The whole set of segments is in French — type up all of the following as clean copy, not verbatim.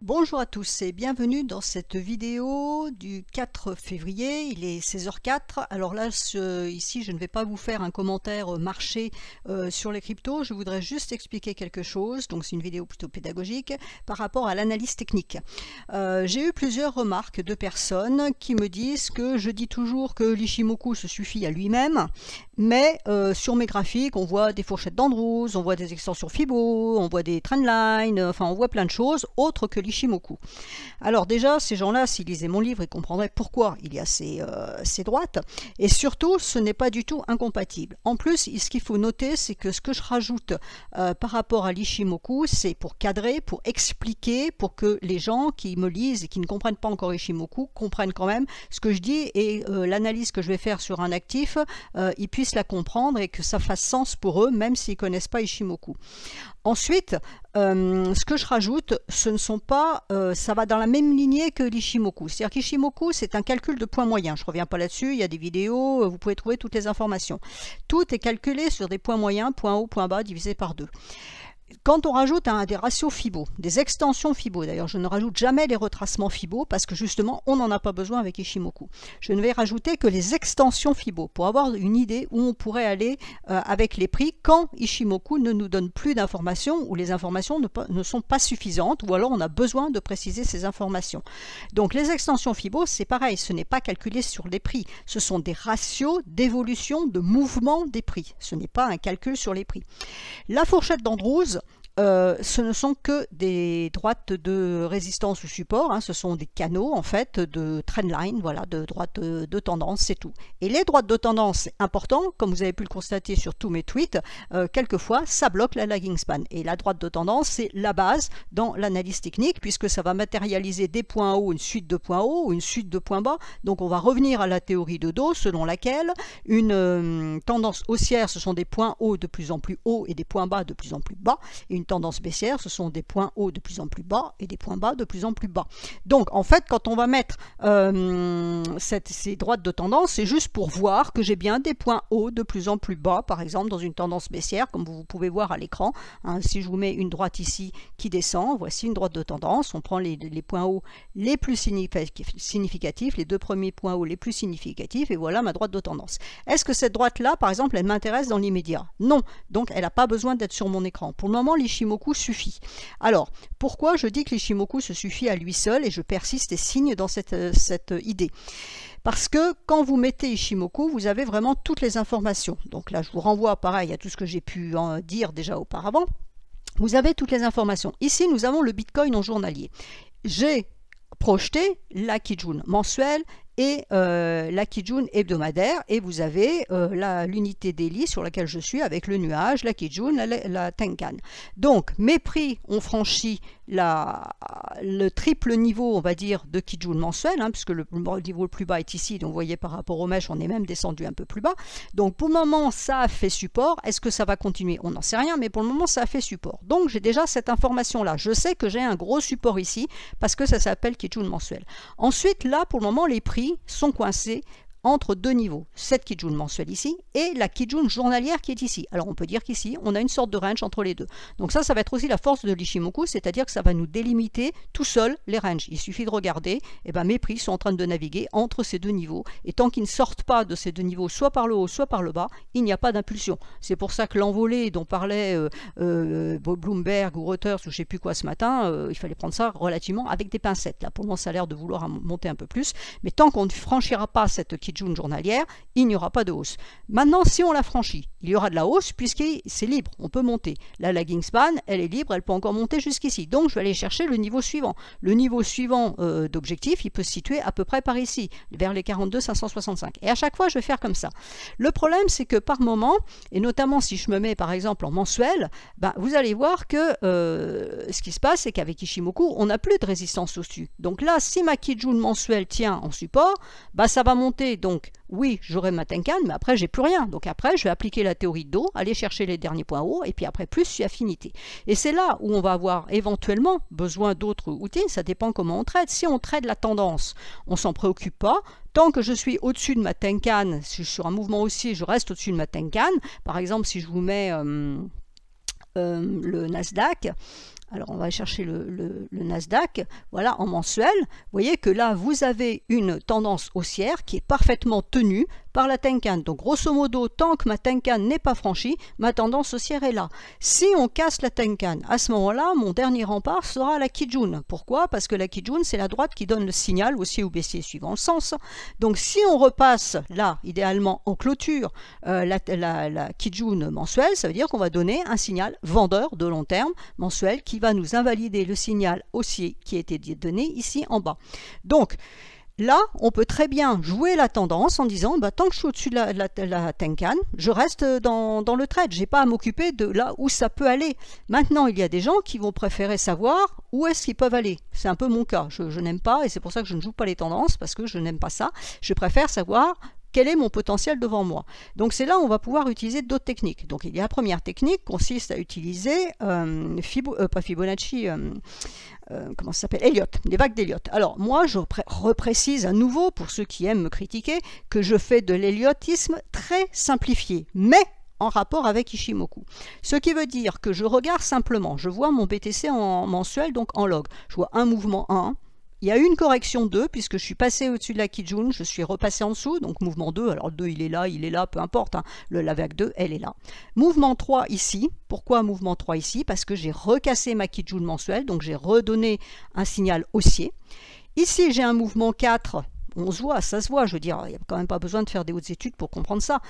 Bonjour à tous et bienvenue dans cette vidéo du 4 février, il est 16h04. Alors là, ici, je ne vais pas vous faire un commentaire marché sur les cryptos, je voudrais juste expliquer quelque chose, donc c'est une vidéo plutôt pédagogique, par rapport à l'analyse technique. J'ai eu plusieurs remarques de personnes qui me disent que je dis toujours que l'Ichimoku se suffit à lui-même, mais sur mes graphiques, on voit des fourchettes d'Andrews, on voit des extensions Fibo, on voit des trendlines, enfin on voit plein de choses autres que l'Ichimoku. Alors déjà, ces gens-là, s'ils lisaient mon livre, ils comprendraient pourquoi il y a ces droites, et surtout, ce n'est pas du tout incompatible. En plus, ce qu'il faut noter, c'est que ce que je rajoute par rapport à l'Ichimoku, c'est pour cadrer, pour expliquer, pour que les gens qui me lisent et qui ne comprennent pas encore Ichimoku comprennent quand même ce que je dis et l'analyse que je vais faire sur un actif, ils puissent la comprendre et que ça fasse sens pour eux, même s'ils ne connaissent pas Ichimoku. Ensuite, ce que je rajoute, ce ne sont pas, ça va dans la même lignée que l'Ichimoku. C'est-à-dire qu'Ichimoku, c'est un calcul de points moyens. Je ne reviens pas là-dessus, il y a des vidéos, vous pouvez trouver toutes les informations. Tout est calculé sur des points moyens, point haut, point bas, divisé par 2. Quand on rajoute des ratios Fibo, des extensions Fibo, d'ailleurs je ne rajoute jamais les retracements Fibo parce que justement on n'en a pas besoin avec Ichimoku. Je ne vais rajouter que les extensions Fibo pour avoir une idée où on pourrait aller avec les prix quand Ichimoku ne nous donne plus d'informations ou les informations ne sont pas suffisantes ou alors on a besoin de préciser ces informations. Donc les extensions Fibo c'est pareil, ce n'est pas calculé sur les prix, ce sont des ratios d'évolution de mouvement des prix, ce n'est pas un calcul sur les prix. La fourchette d'Andrews, ce ne sont que des droites de résistance ou support, hein, ce sont des canaux en fait de trendline, voilà, de droites de tendance, c'est tout. Et les droites de tendance, c'est important, comme vous avez pu le constater sur tous mes tweets, quelquefois ça bloque la lagging span. Et la droite de tendance, c'est la base dans l'analyse technique, puisque ça va matérialiser des points hauts, une suite de points hauts ou une suite de points bas. Donc on va revenir à la théorie de dos, selon laquelle une tendance haussière, ce sont des points hauts de plus en plus hauts et des points bas de plus en plus bas. Et une tendance baissière, ce sont des points hauts de plus en plus bas et des points bas de plus en plus bas. Donc en fait, quand on va mettre ces droites de tendance, c'est juste pour voir que j'ai bien des points hauts de plus en plus bas, par exemple dans une tendance baissière, comme vous pouvez voir à l'écran. Hein, si je vous mets une droite ici qui descend, voici une droite de tendance, on prend les points hauts les plus significatifs, les deux premiers points hauts les plus significatifs, et voilà ma droite de tendance. Est-ce que cette droite-là, par exemple, elle m'intéresse dans l'immédiat? Non, donc elle n'a pas besoin d'être sur mon écran. Pour le moment, l'Ichimoku suffit. Alors, pourquoi je dis que l'Ichimoku se suffit à lui seul et je persiste et signe dans cette idée? Parce que quand vous mettez Ichimoku, vous avez vraiment toutes les informations. Donc là, je vous renvoie pareil à tout ce que j'ai pu dire déjà auparavant. Vous avez toutes les informations. Ici, nous avons le Bitcoin en journalier. J'ai projeté la Kijun mensuelle et la Kijun hebdomadaire, et vous avez l'unité daily sur laquelle je suis avec le nuage, la Kijun, la Tenkan. Donc mes prix ont franchi le triple niveau, on va dire, de Kijun mensuel, hein, puisque le niveau le plus bas est ici, donc vous voyez par rapport aux mèches, on est même descendu un peu plus bas. Donc pour le moment, ça a fait support. Est-ce que ça va continuer? On n'en sait rien, mais pour le moment, ça a fait support. Donc j'ai déjà cette information-là. Je sais que j'ai un gros support ici, parce que ça s'appelle Kijun mensuel. Ensuite, là, pour le moment, les prix sont coincés entre deux niveaux, cette Kijun mensuelle ici et la Kijun journalière qui est ici. Alors on peut dire qu'ici on a une sorte de range entre les deux. Donc ça va être aussi la force de l'Ichimoku, c'est-à-dire que ça va nous délimiter tout seul les ranges. Il suffit de regarder, et ben mes prix sont en train de naviguer entre ces deux niveaux, et tant qu'ils ne sortent pas de ces deux niveaux, soit par le haut, soit par le bas, il n'y a pas d'impulsion. C'est pour ça que l'envolée dont parlait Bloomberg ou Reuters ou je ne sais plus quoi ce matin, il fallait prendre ça relativement avec des pincettes. Là pour le moment ça a l'air de vouloir monter un peu plus, mais tant qu'on ne franchira pas cette Kijun journalière, il n'y aura pas de hausse. Maintenant, si on la franchit, il y aura de la hausse puisque c'est libre, on peut monter. La lagging span, elle est libre, elle peut encore monter jusqu'ici. Donc, je vais aller chercher le niveau suivant. Le niveau suivant d'objectif, il peut se situer à peu près par ici, vers les 42 565. Et à chaque fois, je vais faire comme ça. Le problème, c'est que par moment, et notamment si je me mets par exemple en mensuel, ben, vous allez voir que ce qui se passe, c'est qu'avec Ichimoku, on n'a plus de résistance au-dessus. Donc là, si ma Kijun mensuelle tient en support, ben, ça va monter. Donc, oui, j'aurai ma Tenkan, mais après, j'ai plus rien. Donc après, je vais appliquer la théorie de dos, aller chercher les derniers points hauts, et puis après, plus sur affinité. Et c'est là où on va avoir éventuellement besoin d'autres outils. Ça dépend comment on trade. Si on trade la tendance, on s'en préoccupe pas. Tant que je suis au-dessus de ma Tenkan, si je suis sur un mouvement haussier, je reste au-dessus de ma Tenkan. Par exemple, si je vous mets le Nasdaq, alors on va chercher le Nasdaq, voilà, en mensuel, vous voyez que là, vous avez une tendance haussière qui est parfaitement tenue par la Tenkan. Donc grosso modo, tant que ma Tenkan n'est pas franchie, ma tendance haussière est là. Si on casse la Tenkan, à ce moment-là, mon dernier rempart sera la Kijun. Pourquoi? Parce que la Kijun, c'est la droite qui donne le signal, haussier ou baissier suivant le sens. Donc si on repasse là, idéalement en clôture, la Kijun mensuelle, ça veut dire qu'on va donner un signal vendeur de long terme mensuel qui va nous invalider le signal haussier qui a été donné ici en bas. Donc, là, on peut très bien jouer la tendance en disant bah, tant que je suis au-dessus de la Tenkan, je reste dans le trade. Je n'ai pas à m'occuper de là où ça peut aller. Maintenant, il y a des gens qui vont préférer savoir où est-ce qu'ils peuvent aller. C'est un peu mon cas. Je n'aime pas, et c'est pour ça que je ne joue pas les tendances, parce que je n'aime pas ça. Je préfère savoir quel est mon potentiel devant moi. Donc c'est là où on va pouvoir utiliser d'autres techniques. Donc il y a la première technique, consiste à utiliser pas Fibonacci, comment ça s'appelle, Elliott, les vagues d'Elliott. Alors moi je reprécise à nouveau, pour ceux qui aiment me critiquer, que je fais de l'Elliotisme très simplifié, mais en rapport avec Ishimoku. Ce qui veut dire que je regarde simplement, je vois mon BTC en mensuel, donc en log. Je vois un mouvement 1, il y a eu une correction 2, puisque je suis passé au-dessus de la Kijun, je suis repassé en dessous, donc mouvement 2, alors le 2 il est là, peu importe, hein, la vague 2, elle est là. Mouvement 3 ici, pourquoi mouvement 3 ici? Parce que j'ai recassé ma Kijun mensuelle, donc j'ai redonné un signal haussier. Ici j'ai un mouvement 4, on se voit, ça se voit, je veux dire, il n'y a quand même pas besoin de faire des hautes études pour comprendre ça.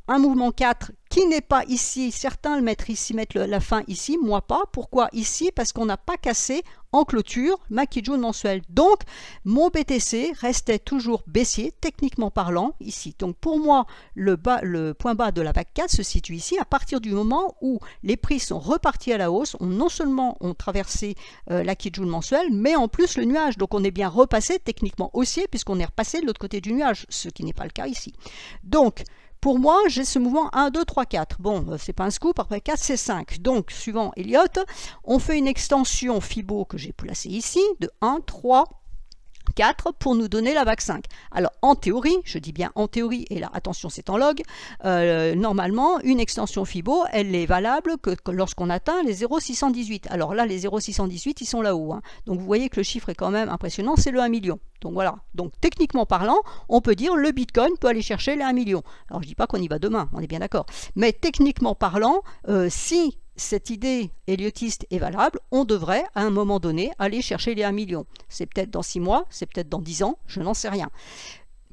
Un mouvement 4 qui n'est pas ici, certains le mettent ici, mettent la fin ici, moi pas. Pourquoi ici? Parce qu'on n'a pas cassé en clôture ma Kijun mensuelle. Donc mon BTC restait toujours baissier, techniquement parlant, ici. Donc pour moi, le point bas de la vague 4 se situe ici, à partir du moment où les prix sont repartis à la hausse, non seulement ont traversé la Kijun mensuelle, mais en plus le nuage. Donc on est bien repassé techniquement haussier, puisqu'on est repassé de l'autre côté du nuage, ce qui n'est pas le cas ici. Donc, pour moi, j'ai ce mouvement 1, 2, 3, 4. Bon, c'est pas un scoop, après 4, c'est 5. Donc, suivant Elliott, on fait une extension Fibo que j'ai placée ici, de 1, 3, 4 pour nous donner la vague 5. Alors en théorie, je dis bien en théorie, et là attention c'est en log, normalement une extension Fibo elle est valable que lorsqu'on atteint les 0,618. Alors là les 0,618 ils sont là-haut, hein. Donc vous voyez que le chiffre est quand même impressionnant, c'est le 1 million. Donc voilà, donc techniquement parlant, on peut dire le Bitcoin peut aller chercher les 1 million. Alors je dis pas qu'on y va demain, on est bien d'accord. Mais techniquement parlant, si cette idée elliotiste est valable, on devrait à un moment donné aller chercher les 1 million. C'est peut-être dans 6 mois, c'est peut-être dans 10 ans, je n'en sais rien.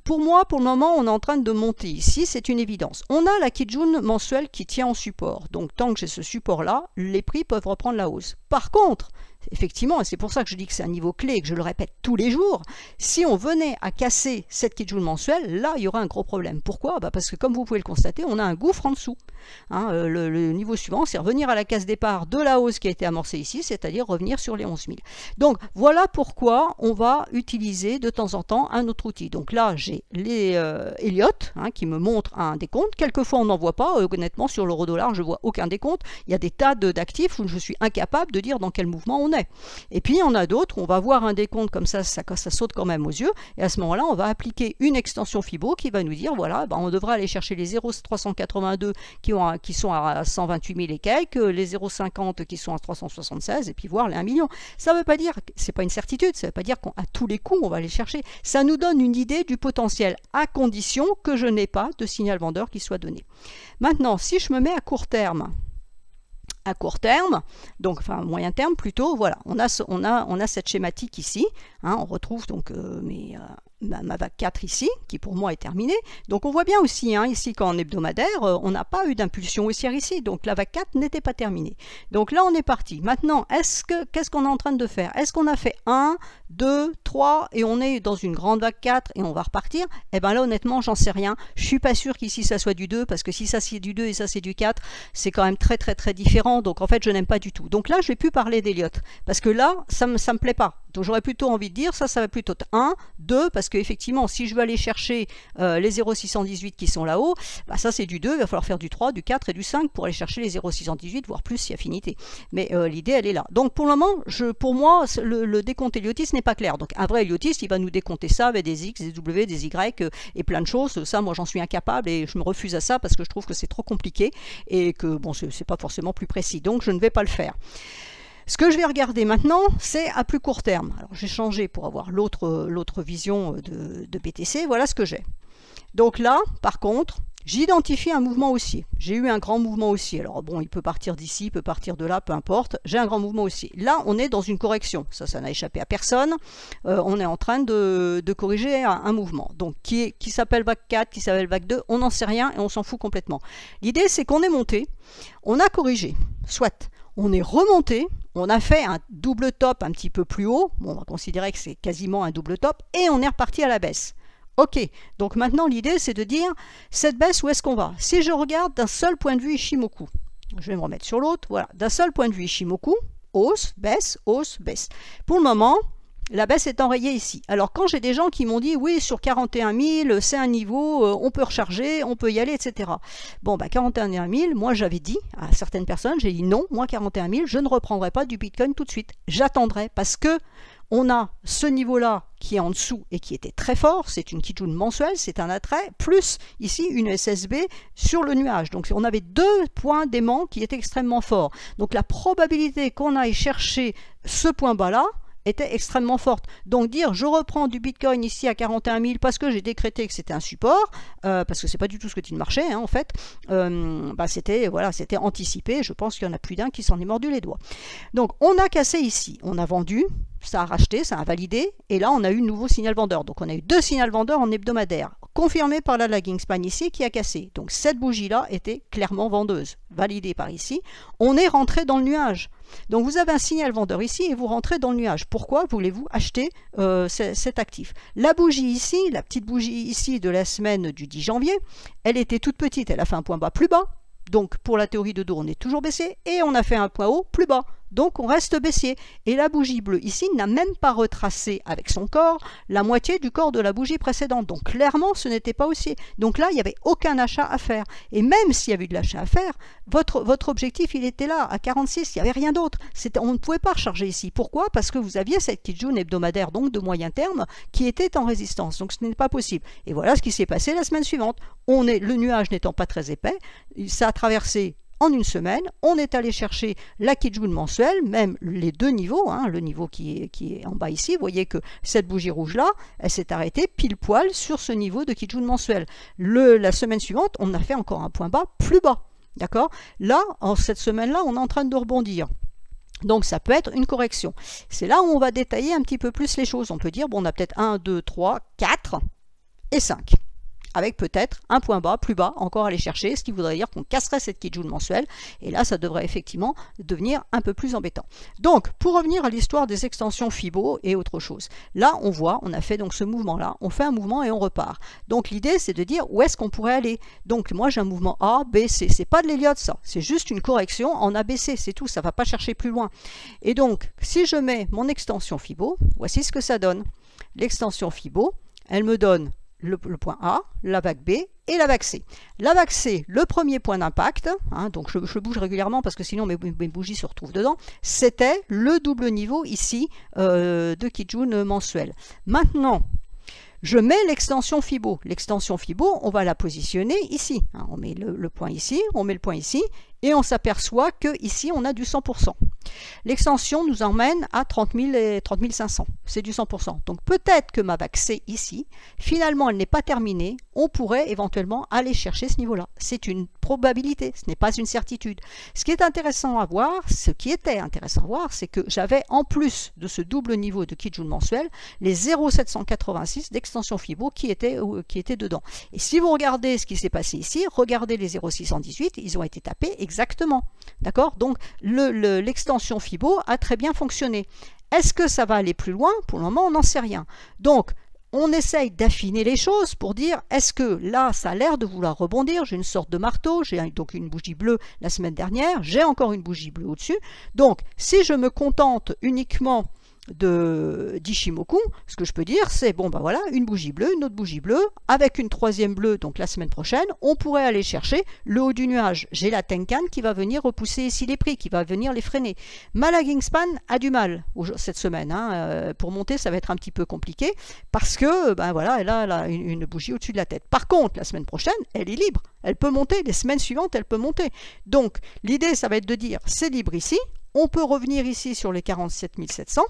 Pour moi, pour le moment, on est en train de monter ici, c'est une évidence. On a la Kijun mensuelle qui tient en support. Donc tant que j'ai ce support-là, les prix peuvent reprendre la hausse. Par contre, effectivement, et c'est pour ça que je dis que c'est un niveau clé et que je le répète tous les jours, si on venait à casser cette Kijun mensuelle, là, il y aura un gros problème. Pourquoi? Parce que comme vous pouvez le constater, on a un gouffre en dessous. Hein, le niveau suivant, c'est revenir à la case départ de la hausse qui a été amorcée ici, c'est-à-dire revenir sur les 11 000. Donc, voilà pourquoi on va utiliser de temps en temps un autre outil. Donc là, j'ai les Elliott hein, qui me montrent un décompte. Quelquefois, on n'en voit pas. Honnêtement, sur l'euro-dollar, je ne vois aucun décompte. Il y a des tas d'actifs où je suis incapable de dire dans quel mouvement on est. Et puis, il y en a d'autres où on va voir un décompte comme ça saute quand même aux yeux. Et à ce moment-là, on va appliquer une extension Fibo qui va nous dire, voilà, on devrait aller chercher les 0,382 qui sont à 128 000 et quelques, les 0,50 qui sont à 376, et puis voir les 1 million. Ça ne veut pas dire, c'est pas une certitude, ça ne veut pas dire qu'à tous les coups, on va aller chercher. Ça nous donne une idée du potentiel, à condition que je n'ai pas de signal vendeur qui soit donné. Maintenant, si je me mets à court terme, donc enfin moyen terme plutôt, voilà, on a cette schématique ici, hein, on retrouve donc ma vague 4 ici, qui pour moi est terminée. Donc on voit bien aussi, hein, ici quand en hebdomadaire, on n'a pas eu d'impulsion haussière ici, donc la vague 4 n'était pas terminée. Donc là on est parti. Maintenant, qu'est-ce qu'on est en train de faire? Est-ce qu'on a fait 1, 2, 3 et on est dans une grande vague 4 et on va repartir? Eh bien là honnêtement j'en sais rien. Je suis pas sûr qu'ici ça soit du 2, parce que si ça c'est du 2 et ça c'est du 4, c'est quand même très différent. Donc en fait je n'aime pas du tout. Donc là je vais plus parler d'Elliott, parce que là ça me plaît pas. Donc j'aurais plutôt envie de dire ça va plutôt être 1, 2, parce que effectivement si je veux aller chercher les 0,618 qui sont là-haut, bah ça c'est du 2, il va falloir faire du 3, du 4 et du 5 pour aller chercher les 0,618, voire plus si affinité. Mais l'idée elle est là. Donc pour le moment, pour moi, le décompte elliotiste n'est pas clair. Donc un vrai elliotiste, il va nous décompter ça avec des X, des W, des Y et plein de choses. Ça, moi j'en suis incapable et je me refuse à ça parce que je trouve que c'est trop compliqué et que bon, c'est pas forcément plus précis. Donc je ne vais pas le faire. Ce que je vais regarder maintenant, c'est à plus court terme. Alors j'ai changé pour avoir l'autre vision de BTC, voilà ce que j'ai. Donc là, par contre, j'identifie un mouvement haussier. J'ai eu un grand mouvement haussier. Alors bon, il peut partir d'ici, il peut partir de là, peu importe. J'ai un grand mouvement haussier. Là, on est dans une correction. Ça n'a échappé à personne. On est en train de corriger un mouvement. Donc, qui s'appelle vague 4, qui s'appelle vague 2, on n'en sait rien et on s'en fout complètement. L'idée, c'est qu'on est monté, on a corrigé, soit on est remonté, on a fait un double top un petit peu plus haut. Bon, on va considérer que c'est quasiment un double top et on est reparti à la baisse. Ok, donc maintenant l'idée c'est de dire, cette baisse où est-ce qu'on va? Si je regarde d'un seul point de vue Ichimoku, je vais me remettre sur l'autre, voilà, d'un seul point de vue Ichimoku, hausse, baisse, hausse, baisse. Pour le moment, la baisse est enrayée ici. Alors quand j'ai des gens qui m'ont dit, oui, sur 41 000, c'est un niveau, on peut recharger, on peut y aller, etc. Bon, bah 41 000, moi j'avais dit à certaines personnes, j'ai dit non, moi 41 000, je ne reprendrai pas du Bitcoin tout de suite. J'attendrai parce que on a ce niveau-là qui est en dessous et qui était très fort, c'est une Kijun mensuelle, c'est un attrait, plus ici une SSB sur le nuage. Donc on avait deux points d'aimant qui étaient extrêmement forts. Donc la probabilité qu'on aille chercher ce point bas-là était extrêmement forte. Donc dire je reprends du Bitcoin ici à 41 000 parce que j'ai décrété que c'était un support, parce que c'est pas du tout ce que dit le marché hein, en fait, c'était voilà, c'était anticipé, je pense qu'il y en a plus d'un qui s'en est mordu les doigts. Donc on a cassé ici, on a vendu, ça a racheté, ça a validé, et là on a eu un nouveau signal vendeur. Donc on a eu deux signaux vendeurs en hebdomadaire, confirmé par la lagging span ici qui a cassé. Donc cette bougie-là était clairement vendeuse, validée par ici. On est rentré dans le nuage. Donc vous avez un signal vendeur ici et vous rentrez dans le nuage. Pourquoi voulez-vous acheter cet actif? La bougie ici, la petite bougie ici de la semaine du 10 janvier, elle était toute petite, elle a fait un point bas plus bas. Donc pour la théorie de dos, on est toujours baissier et on a fait un point haut plus bas. Donc on reste baissier. Et la bougie bleue ici n'a même pas retracé avec son corps la moitié du corps de la bougie précédente. Donc clairement, ce n'était pas haussier. Donc là, il n'y avait aucun achat à faire. Et même s'il y avait eu de l'achat à faire, votre objectif, il était là, à 46, il n'y avait rien d'autre. On ne pouvait pas recharger ici. Pourquoi? Parce que vous aviez cette Kijun hebdomadaire, donc de moyen terme, qui était en résistance. Donc ce n'est pas possible. Et voilà ce qui s'est passé la semaine suivante. Le nuage n'étant pas très épais, ça a traversé en une semaine, on est allé chercher la Kijun mensuelle, même les deux niveaux, hein, le niveau qui est en bas ici, vous voyez que cette bougie rouge-là, elle s'est arrêtée pile poil sur ce niveau de Kijun mensuelle. La semaine suivante, on a fait encore un point bas plus bas, d'accord? Là, en cette semaine-là, on est en train de rebondir. Donc ça peut être une correction. C'est là où on va détailler un petit peu plus les choses. On peut dire, bon, on a peut-être 1, 2, 3, 4 et 5. Avec peut-être un point bas, plus bas, encore à aller chercher, ce qui voudrait dire qu'on casserait cette Kijun mensuelle, et là ça devrait effectivement devenir un peu plus embêtant. Donc, pour revenir à l'histoire des extensions Fibo et autre chose, là on voit, on a fait donc ce mouvement-là, on fait un mouvement et on repart. Donc l'idée c'est de dire où est-ce qu'on pourrait aller. Donc moi j'ai un mouvement A, B, C, c'est pas de l'Elliott ça, c'est juste une correction en ABC, c'est tout, ça va pas chercher plus loin. Et donc, si je mets mon extension Fibo, voici ce que ça donne. L'extension Fibo, elle me donne le point A, la vague B et la vague C. La vague C, le premier point d'impact, hein, donc je bouge régulièrement parce que sinon mes bougies se retrouvent dedans, c'était le double niveau ici de Kijun mensuel. Maintenant, je mets l'extension Fibo. L'extension Fibo, on va la positionner ici. Hein, on met le point ici, on met le point ici, et on s'aperçoit que ici on a du 100%. L'extension nous emmène à 30 000 et 30 500, c'est du 100%. Donc peut-être que ma vague C ici, finalement elle n'est pas terminée, on pourrait éventuellement aller chercher ce niveau-là. C'est une probabilité, ce n'est pas une certitude. Ce qui était intéressant à voir, c'est que j'avais en plus de ce double niveau de Kijun mensuel, les 0,786 d'extension Fibo qui étaient dedans. Et si vous regardez ce qui s'est passé ici, regardez les 0,618, ils ont été tapés exactement. D'accord? Donc l'extension Fibo a très bien fonctionné. Est-ce que ça va aller plus loin? Pour le moment, on n'en sait rien. Donc, on essaye d'affiner les choses pour dire, est-ce que là, ça a l'air de vouloir rebondir? J'ai une sorte de marteau, j'ai donc une bougie bleue la semaine dernière, j'ai encore une bougie bleue au-dessus. Donc, si je me contente uniquement d'Ichimoku, ce que je peux dire, c'est, bon, ben voilà, une bougie bleue, une autre bougie bleue, avec une troisième bleue, donc la semaine prochaine, on pourrait aller chercher le haut du nuage. J'ai la Tenkan qui va venir repousser ici les prix, qui va venir les freiner. Ma lagging span a du mal cette semaine. Hein, pour monter, ça va être un petit peu compliqué, parce que, ben voilà, elle a une bougie au-dessus de la tête. Par contre, la semaine prochaine, elle est libre. Elle peut monter, les semaines suivantes, elle peut monter. Donc, l'idée, ça va être de dire, c'est libre ici, on peut revenir ici sur les 47 700,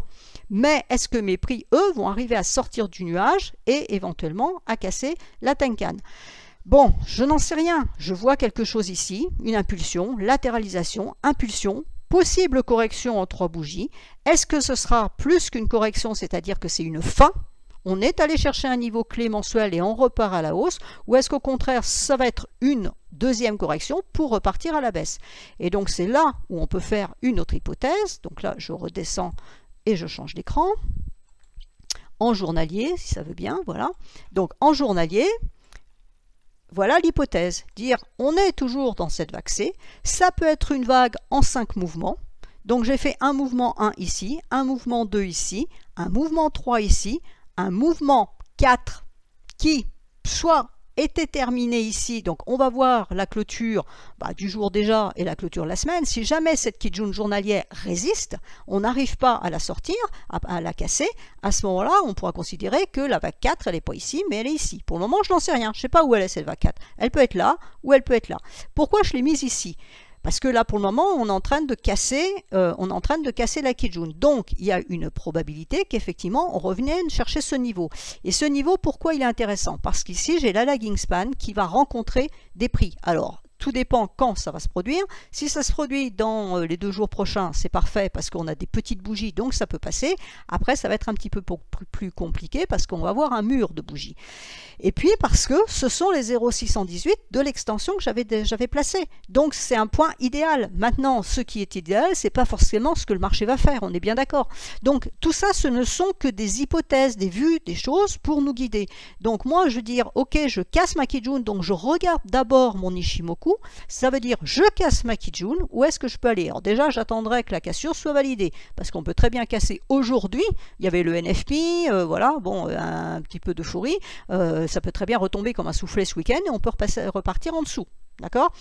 mais est-ce que mes prix, eux, vont arriver à sortir du nuage et éventuellement à casser la Tenkan? Bon, je n'en sais rien. Je vois quelque chose ici, une impulsion, latéralisation, impulsion, possible correction en 3 bougies. Est-ce que ce sera plus qu'une correction, c'est-à-dire que c'est une fin? On est allé chercher un niveau clé mensuel et on repart à la hausse, ou est-ce qu'au contraire, ça va être une deuxième correction pour repartir à la baisse? Et donc c'est là où on peut faire une autre hypothèse. Donc là, je redescends et je change d'écran. En journalier, si ça veut bien, voilà. Donc en journalier, voilà l'hypothèse. Dire, on est toujours dans cette vague C. Ça peut être une vague en 5 mouvements. Donc j'ai fait un mouvement 1 ici, un mouvement 2 ici, un mouvement 3 ici, un mouvement 4 qui soit était terminé ici, donc on va voir la clôture du jour déjà et la clôture de la semaine. Si jamais cette Kijun journalière résiste, on n'arrive pas à la sortir, à la casser, à ce moment-là, on pourra considérer que la vague 4, elle n'est pas ici, mais elle est ici. Pour le moment, je n'en sais rien, je ne sais pas où elle est cette vague 4. Elle peut être là ou elle peut être là. Pourquoi je l'ai mise ici? Parce que là, pour le moment, on est en train de casser, la Kijun. Donc, il y a une probabilité qu'effectivement, on revienne chercher ce niveau. Et ce niveau, pourquoi il est intéressant? Parce qu'ici, j'ai la lagging span qui va rencontrer des prix. Alors, tout dépend quand ça va se produire. Si ça se produit dans les 2 jours prochains, c'est parfait parce qu'on a des petites bougies, donc ça peut passer. Après, ça va être un petit peu plus compliqué parce qu'on va avoir un mur de bougies. Et puis parce que ce sont les 0,618 de l'extension que j'avais placée. Donc c'est un point idéal. Maintenant, ce qui est idéal, c'est pas forcément ce que le marché va faire, on est bien d'accord. Donc tout ça, ce ne sont que des hypothèses, des vues, des choses pour nous guider. Donc moi, je veux dire, ok, je casse ma Kijun, donc je regarde d'abord mon Ishimoku. Ça veut dire, je casse ma Kijun, où est-ce que je peux aller? Alors déjà, j'attendrai que la cassure soit validée, parce qu'on peut très bien casser aujourd'hui. Il y avait le NFP, voilà, bon, un petit peu d'euphorie. Ça peut très bien retomber comme un soufflet ce week-end et on peut repartir en dessous. D'accord?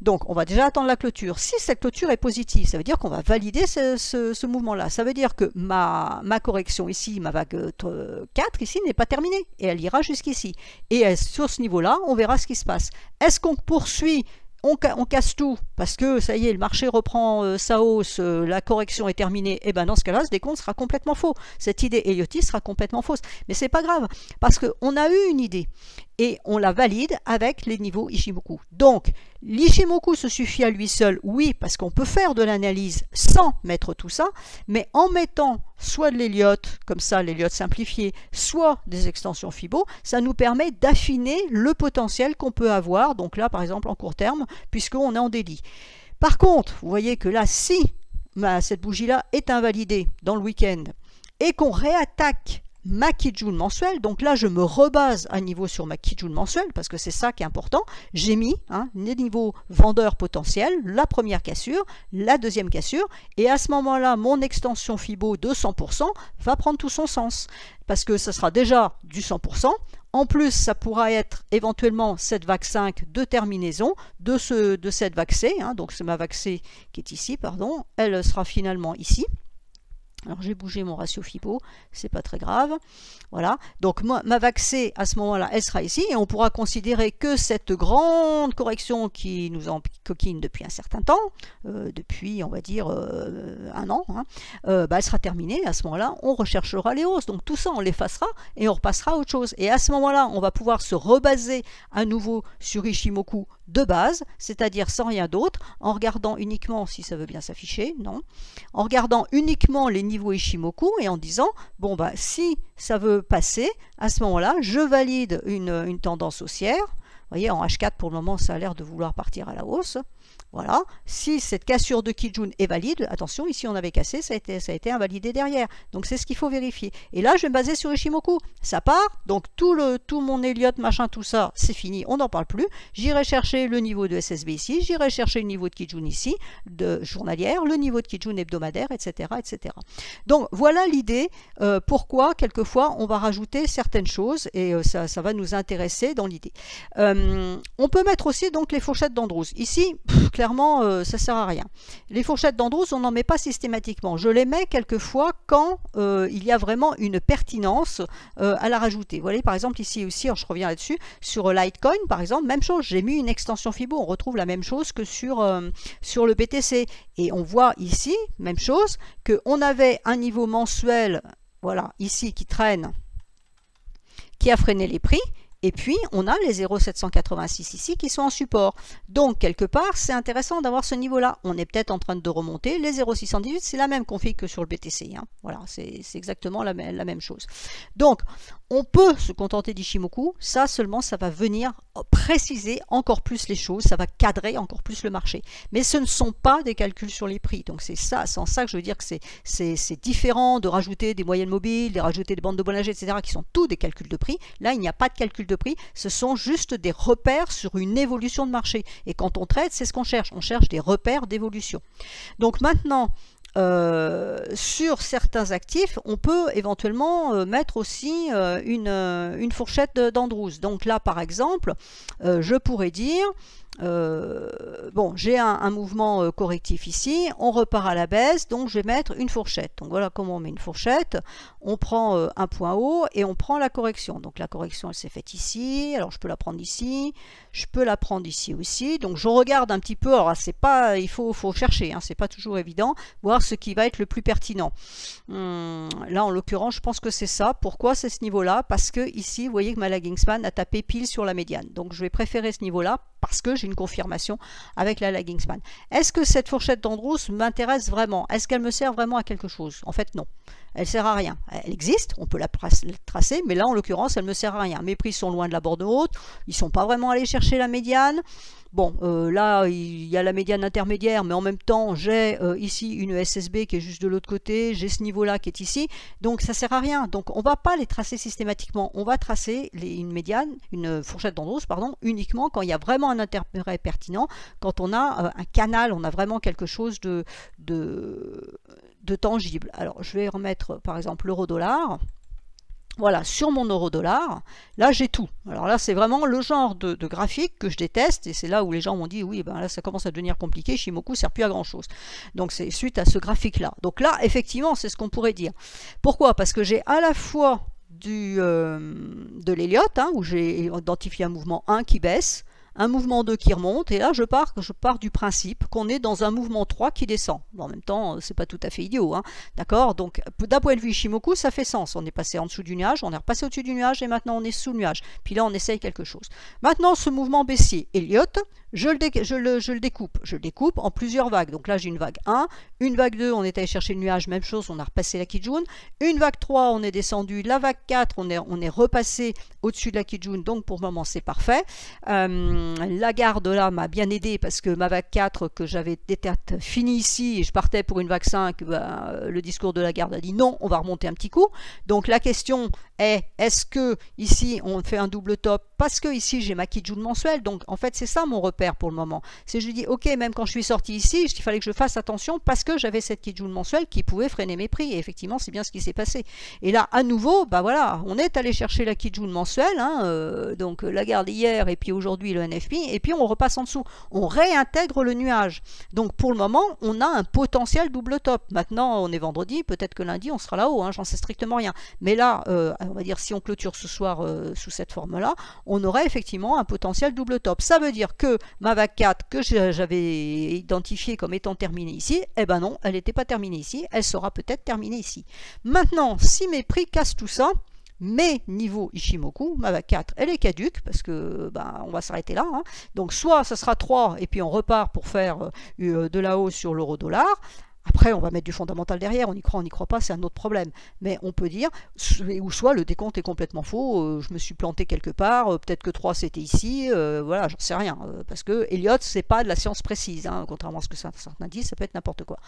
Donc, on va déjà attendre la clôture. Si cette clôture est positive, ça veut dire qu'on va valider ce mouvement-là. Ça veut dire que ma correction ici, ma vague 4 ici, n'est pas terminée. Et elle ira jusqu'ici. Et sur ce niveau-là, on verra ce qui se passe. Est-ce qu'on poursuit? On casse tout parce que ça y est, le marché reprend sa hausse, la correction est terminée. Et bien dans ce cas-là, ce décompte sera complètement faux. Cette idée Elliotiste sera complètement fausse. Mais c'est pas grave parce qu'on a eu une idée et on la valide avec les niveaux Ishimoku. Donc l'Ishimoku se suffit à lui seul, oui, parce qu'on peut faire de l'analyse sans mettre tout ça, mais en mettant soit de l'Elliott, comme ça l'Elliott simplifié, soit des extensions Fibo, ça nous permet d'affiner le potentiel qu'on peut avoir, donc là par exemple en court terme, puisqu'on est en délit. Par contre, vous voyez que là, si cette bougie-là est invalidée dans le week-end et qu'on réattaque ma Kijun mensuelle, donc là je me rebase à niveau sur ma Kijun mensuelle parce que c'est ça qui est important. J'ai mis les niveaux vendeurs potentiels, la première cassure, la deuxième cassure, et à ce moment-là mon extension Fibo de 100% va prendre tout son sens parce que ça sera déjà du 100%. En plus, ça pourra être éventuellement cette vague 5 de terminaison de cette vague C, donc c'est ma vague C qui est ici, pardon, elle sera finalement ici. Alors j'ai bougé mon ratio Fibo, c'est pas très grave. Voilà, donc ma vague C à ce moment-là, elle sera ici et on pourra considérer que cette grande correction qui nous encoquine depuis un certain temps, depuis on va dire 1 an, elle sera terminée. À ce moment-là, on recherchera les hausses. Donc tout ça, on l'effacera et on repassera à autre chose. Et à ce moment-là, on va pouvoir se rebaser à nouveau sur Ishimoku de base, c'est-à-dire sans rien d'autre, en regardant uniquement, si ça veut bien s'afficher, non, en regardant uniquement les niveaux Ishimoku et en disant, bon si ça veut passer, à ce moment-là, je valide une tendance haussière. Vous voyez, en H4 pour le moment, ça a l'air de vouloir partir à la hausse. Voilà, si cette cassure de Kijun est valide, attention, ici on avait cassé, ça a été invalidé derrière. Donc c'est ce qu'il faut vérifier. Et là, je vais me baser sur Ishimoku. Ça part, donc tout mon Elliott, machin, tout ça, c'est fini, on n'en parle plus. J'irai chercher le niveau de SSB ici, j'irai chercher le niveau de Kijun ici, de journalière, le niveau de Kijun hebdomadaire, etc. etc. Donc voilà l'idée, pourquoi quelquefois on va rajouter certaines choses et ça va nous intéresser dans l'idée. On peut mettre aussi donc les fourchettes d'Andrews. Ici, clairement, ça sert à rien. Les fourchettes d'Andrews, on n'en met pas systématiquement. Je les mets quelquefois quand il y a vraiment une pertinence à la rajouter. Vous voyez, par exemple, ici aussi, alors je reviens là-dessus, sur Litecoin, par exemple, même chose, j'ai mis une extension Fibo. On retrouve la même chose que sur le BTC. Et on voit ici, même chose, qu'on avait un niveau mensuel, voilà, ici, qui traîne, qui a freiné les prix. Et puis, on a les 0,786 ici qui sont en support. Donc, quelque part, c'est intéressant d'avoir ce niveau-là. On est peut-être en train de remonter. Les 0,618, c'est la même config que sur le BTC. Hein. Voilà, c'est exactement la même chose. Donc, on peut se contenter d'Ichimoku. Ça, seulement, ça va venir préciser encore plus les choses. Ça va cadrer encore plus le marché. Mais ce ne sont pas des calculs sur les prix. Donc, c'est en ça que je veux dire que c'est différent de rajouter des moyennes mobiles, de rajouter des bandes de Bollinger, etc., qui sont tous des calculs de prix. Là, il n'y a pas de calcul de prix, ce sont juste des repères sur une évolution de marché. Et quand on trade, c'est ce qu'on cherche. On cherche des repères d'évolution. Donc maintenant, sur certains actifs, on peut éventuellement mettre aussi une fourchette d'Andrews. Donc là, par exemple, je pourrais dire... bon, j'ai un mouvement correctif ici, on repart à la baisse, donc je vais mettre une fourchette. Donc voilà comment on met une fourchette. On prend un point haut et on prend la correction. Donc la correction, elle s'est faite ici. Alors je peux la prendre ici, je peux la prendre ici aussi. Donc je regarde un petit peu. Alors c'est pas, il faut chercher, hein, c'est pas toujours évident, voir ce qui va être le plus pertinent. Là en l'occurrence, je pense que c'est ça. Pourquoi c'est ce niveau-là? Parce que ici, vous voyez que ma lagging span a tapé pile sur la médiane. Donc je vais préférer ce niveau-là parce que j'ai une confirmation avec la lagging span. Est-ce que cette fourchette d'Andrews m'intéresse vraiment? Est-ce qu'elle me sert vraiment à quelque chose? En fait, non. Elle sert à rien. Elle existe, on peut la tracer, mais là, en l'occurrence, elle ne me sert à rien. Mes prix sont loin de la borne haute, ils ne sont pas vraiment allés chercher la médiane. Bon, là, il y a la médiane intermédiaire, mais en même temps, j'ai ici une SSB qui est juste de l'autre côté, j'ai ce niveau-là qui est ici, donc ça ne sert à rien. Donc, on ne va pas les tracer systématiquement, on va tracer une fourchette d'Andrews, pardon, uniquement quand il y a vraiment un intérêt pertinent, quand on a un canal, on a vraiment quelque chose de tangible. Alors, je vais remettre, par exemple, l'euro-dollar. Voilà, sur mon euro-dollar, là j'ai tout. Alors là, c'est vraiment le genre de graphique que je déteste, et c'est là où les gens m'ont dit, oui, ben là ça commence à devenir compliqué, Ichimoku ne sert plus à grand chose. Donc c'est suite à ce graphique-là. Donc là, effectivement, c'est ce qu'on pourrait dire. Pourquoi? Parce que j'ai à la fois de l'Elliott, hein, où j'ai identifié un mouvement 1 qui baisse, un mouvement 2 qui remonte, et là je pars du principe qu'on est dans un mouvement 3 qui descend. Bon, en même temps, c'est pas tout à fait idiot, hein, d'accord? Donc d'un point de vue Ichimoku, ça fait sens. On est passé en dessous du nuage, on est repassé au-dessus du nuage, et maintenant on est sous le nuage. Puis là, on essaye quelque chose. Maintenant, ce mouvement baissier, Elliott, je le découpe en plusieurs vagues. Donc là, j'ai une vague 1, une vague 2, on est allé chercher le nuage, même chose, on a repassé la Kijun. Une vague 3, on est descendu. La vague 4, on est repassé au-dessus de la Kijun, donc pour le moment, c'est parfait. La garde là m'a bien aidé parce que ma vague 4 que j'avais fini ici et je partais pour une vague 5, le discours de la garde a dit non, on va remonter un petit coup. Donc la question est, est-ce que ici on fait un double top? Parce que ici j'ai ma Kijun mensuelle, donc en fait c'est ça mon repère pour le moment. C'est je dis ok, même quand je suis sorti ici, il fallait que je fasse attention parce que j'avais cette Kijun mensuelle qui pouvait freiner mes prix, et effectivement c'est bien ce qui s'est passé. Et là à nouveau, bah voilà, on est allé chercher la Kijun mensuelle, hein, donc la garde hier et puis aujourd'hui le NFP, et puis on repasse en dessous, on réintègre le nuage. Donc pour le moment on a un potentiel double top. Maintenant on est vendredi, peut-être que lundi on sera là-haut, hein, j'en sais strictement rien, mais là on va dire si on clôture ce soir sous cette forme là, on aurait effectivement un potentiel double top. Ça veut dire que ma vague 4 que j'avais identifiée comme étant terminée ici, eh ben non, elle n'était pas terminée ici, elle sera peut-être terminée ici. Maintenant, si mes prix cassent tout ça, mes niveaux Ichimoku, ma vague 4, elle est caduque, parce que on va s'arrêter là. Hein. Donc soit ça sera 3, et puis on repart pour faire de la hausse sur l'euro-dollar. Après, on va mettre du fondamental derrière, on y croit pas, c'est un autre problème. Mais on peut dire, ou soit le décompte est complètement faux, je me suis planté quelque part, peut-être que 3 c'était ici, voilà, j'en sais rien. Parce que Elliott, c'est pas de la science précise, hein, contrairement à ce que certains disent, ça peut être n'importe quoi.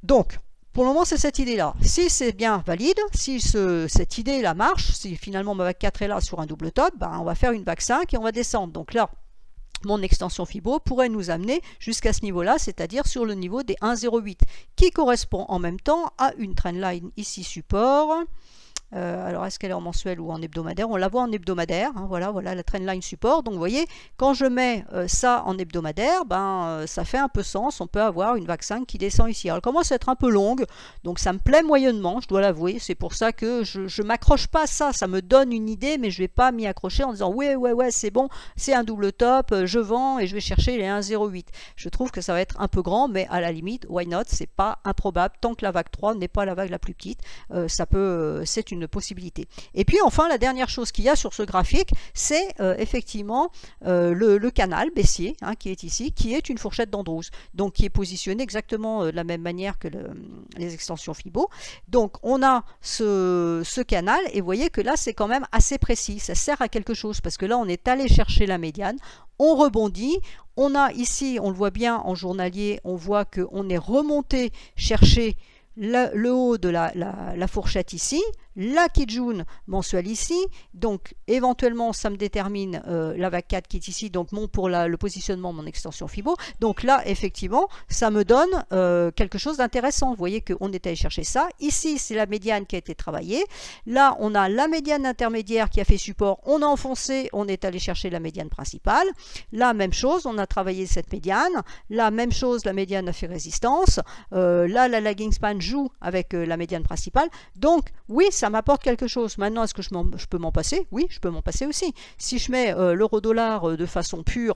Donc, pour le moment, c'est cette idée-là. Si c'est bien valide, si cette idée-là marche, si finalement ma vague 4 est là sur un double top, on va faire une vague 5 et on va descendre. Donc là, mon extension Fibo pourrait nous amener jusqu'à ce niveau-là, c'est-à-dire sur le niveau des 1,08, qui correspond en même temps à une trendline ici support. Alors, est-ce qu'elle est en mensuel ou en hebdomadaire? On la voit en hebdomadaire. Hein, voilà la trendline support. Donc, vous voyez, quand je mets ça en hebdomadaire, ça fait un peu sens. On peut avoir une vague 5 qui descend ici. Alors, elle commence à être un peu longue. Donc, ça me plaît moyennement, je dois l'avouer. C'est pour ça que je ne m'accroche pas à ça. Ça me donne une idée, mais je ne vais pas m'y accrocher en disant ouais, c'est bon, c'est un double top, je vends et je vais chercher les 1,08. Je trouve que ça va être un peu grand, mais à la limite, why not? C'est pas improbable. Tant que la vague 3 n'est pas la vague la plus petite, c'est une possibilité. Et puis enfin, la dernière chose qu'il y a sur ce graphique, c'est effectivement le canal baissier, hein, qui est ici, qui est une fourchette d'Andrews, donc qui est positionné exactement de la même manière que les extensions Fibo. Donc on a ce canal, et vous voyez que là c'est quand même assez précis, ça sert à quelque chose, parce que là on est allé chercher la médiane, on rebondit, on a ici, on le voit bien en journalier, on voit qu'on est remonté chercher le haut de la fourchette ici, la Kijun mensuelle ici, donc éventuellement ça me détermine la vague 4 qui est ici, donc pour le positionnement mon extension Fibo. Donc là effectivement ça me donne quelque chose d'intéressant. Vous voyez qu'on est allé chercher ça, ici c'est la médiane qui a été travaillée, là on a la médiane intermédiaire qui a fait support, on a enfoncé, on est allé chercher la médiane principale, là même chose, on a travaillé cette médiane, là même chose, la médiane a fait résistance, là la lagging span joue avec la médiane principale, donc oui ça m'apporte quelque chose. Maintenant, est-ce que je peux m'en passer? Oui, je peux m'en passer aussi. Si je mets l'euro-dollar de façon pure,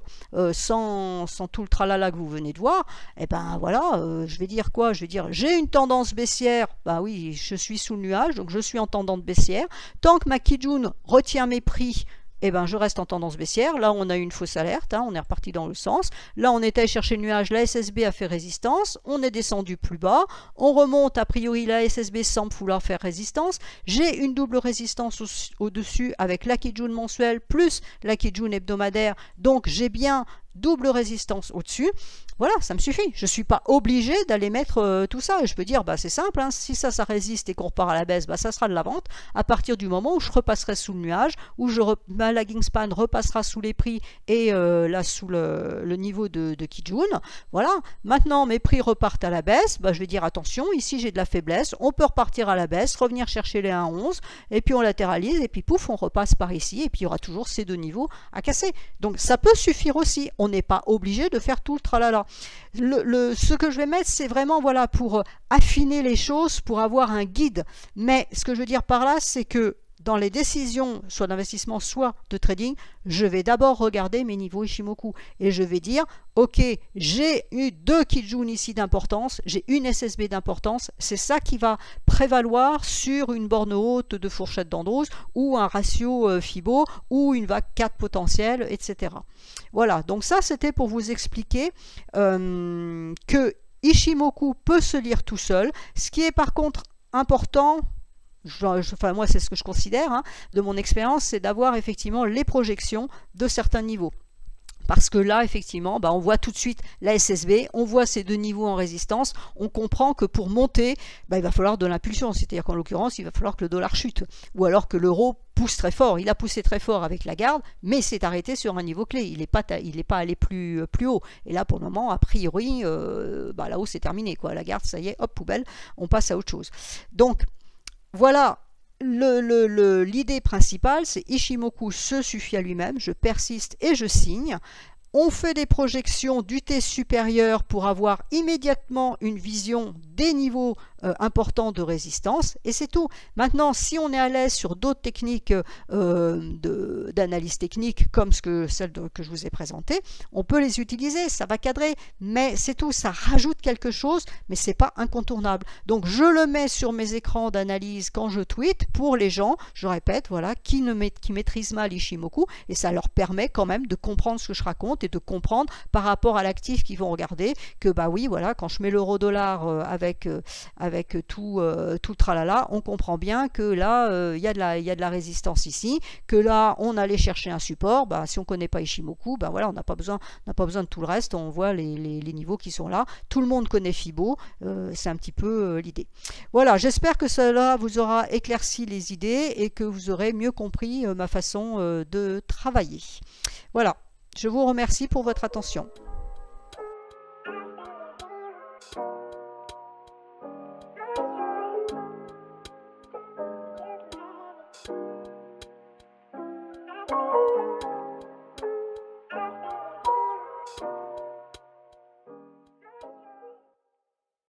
sans tout le tralala que vous venez de voir, eh ben voilà, je vais dire quoi? Je vais dire, j'ai une tendance baissière, bah oui, je suis sous le nuage, donc je suis en tendance baissière. Tant que ma Kijun retient mes prix, eh ben, je reste en tendance baissière. Là, on a eu une fausse alerte, hein, on est reparti dans le sens. Là, on est allé chercher le nuage, la SSB a fait résistance, on est descendu plus bas, on remonte, a priori, la SSB semble vouloir faire résistance. J'ai une double résistance au-dessus avec la Kijun mensuelle plus la Kijun hebdomadaire, donc j'ai bien double résistance au-dessus. Voilà, ça me suffit. Je ne suis pas obligé d'aller mettre tout ça. Et je peux dire, c'est simple, hein, si ça résiste et qu'on repart à la baisse, ça sera de la vente. À partir du moment où je repasserai sous le nuage, où ma lagging span repassera sous les prix et là sous le niveau de Kijun. Voilà, maintenant mes prix repartent à la baisse. Je vais dire, attention, ici j'ai de la faiblesse. On peut repartir à la baisse, revenir chercher les 1,11 et puis on latéralise et puis pouf, on repasse par ici et puis il y aura toujours ces deux niveaux à casser. Donc ça peut suffire aussi. On n'est pas obligé de faire tout le tralala. Ce que je vais mettre, c'est vraiment voilà, pour affiner les choses, pour avoir un guide. Mais ce que je veux dire par là, c'est que dans les décisions, soit d'investissement, soit de trading, je vais d'abord regarder mes niveaux Ishimoku. Et je vais dire, ok, j'ai eu 2 Kijun ici d'importance, j'ai une SSB d'importance, c'est ça qui va prévaloir sur une borne haute de fourchette d'Andrews, ou un ratio Fibo, ou une vague 4 potentielle, etc. Voilà, donc ça c'était pour vous expliquer que Ishimoku peut se lire tout seul. Ce qui est par contre important, enfin moi c'est ce que je considère, hein, de mon expérience, c'est d'avoir effectivement les projections de certains niveaux. Parce que là, effectivement, on voit tout de suite la SSB, on voit ces deux niveaux en résistance, on comprend que pour monter, il va falloir de l'impulsion, c'est-à-dire qu'en l'occurrence, il va falloir que le dollar chute, ou alors que l'euro pousse très fort. Il a poussé très fort avec la garde, mais s'est arrêté sur un niveau clé, il n'est pas allé plus haut. Et là, pour le moment, a priori, la hausse c'est terminé, quoi. La garde, ça y est, hop, poubelle, on passe à autre chose. Donc, voilà. L'idée principale, c'est Ishimoku se suffit à lui-même, je persiste et je signe. On fait des projections d'UT supérieures pour avoir immédiatement une vision des niveaux importants de résistance et c'est tout. Maintenant, si on est à l'aise sur d'autres techniques d'analyse technique comme celle que je vous ai présentée, on peut les utiliser, ça va cadrer, mais c'est tout, ça rajoute quelque chose, mais c'est pas incontournable. Donc je le mets sur mes écrans d'analyse quand je tweete pour les gens, je répète, voilà, qui maîtrisent mal Ishimoku et ça leur permet quand même de comprendre ce que je raconte et de comprendre par rapport à l'actif qu'ils vont regarder que oui, voilà, quand je mets l'euro-dollar avec tout le tralala, on comprend bien que là, il y a de la résistance ici, que là, on allait chercher un support, si on ne connaît pas Ishimoku, voilà, on n'a pas besoin de tout le reste, on voit les niveaux qui sont là, tout le monde connaît Fibo, c'est un petit peu l'idée. Voilà, j'espère que cela vous aura éclairci les idées et que vous aurez mieux compris ma façon de travailler. Voilà. Je vous remercie pour votre attention.